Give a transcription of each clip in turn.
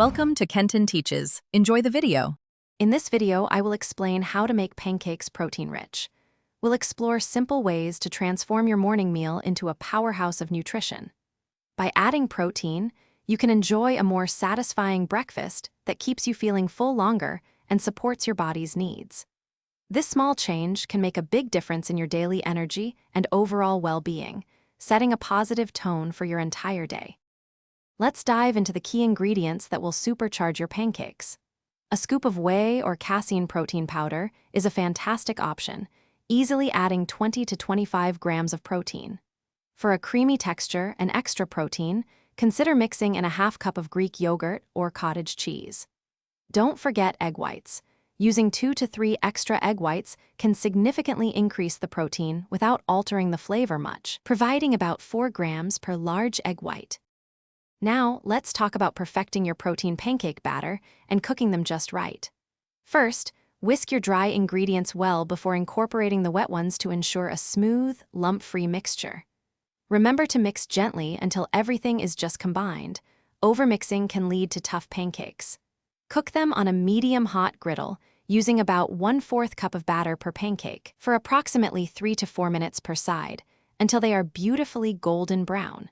Welcome to Kenton Teaches. Enjoy the video. In this video, I will explain how to make pancakes protein-rich. We'll explore simple ways to transform your morning meal into a powerhouse of nutrition. By adding protein, you can enjoy a more satisfying breakfast that keeps you feeling full longer and supports your body's needs. This small change can make a big difference in your daily energy and overall well-being, setting a positive tone for your entire day. Let's dive into the key ingredients that will supercharge your pancakes. A scoop of whey or casein protein powder is a fantastic option, easily adding 20 to 25 grams of protein. For a creamy texture and extra protein, consider mixing in a half cup of Greek yogurt or cottage cheese. Don't forget egg whites. Using 2 to 3 extra egg whites can significantly increase the protein without altering the flavor much, providing about 4 grams per large egg white. Now, let's talk about perfecting your protein pancake batter and cooking them just right. First, whisk your dry ingredients well before incorporating the wet ones to ensure a smooth, lump-free mixture. Remember to mix gently until everything is just combined. Overmixing can lead to tough pancakes. Cook them on a medium-hot griddle, using about 1/4 cup of batter per pancake for approximately 3 to 4 minutes per side, until they are beautifully golden brown.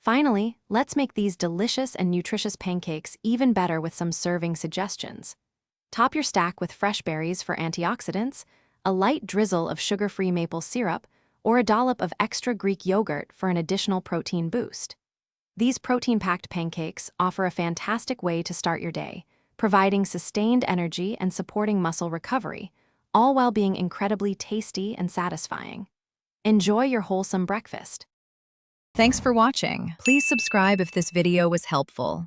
Finally, let's make these delicious and nutritious pancakes even better with some serving suggestions. Top your stack with fresh berries for antioxidants, a light drizzle of sugar-free maple syrup, or a dollop of extra Greek yogurt for an additional protein boost. These protein-packed pancakes offer a fantastic way to start your day, providing sustained energy and supporting muscle recovery, all while being incredibly tasty and satisfying. Enjoy your wholesome breakfast. Thanks for watching. Please subscribe if this video was helpful.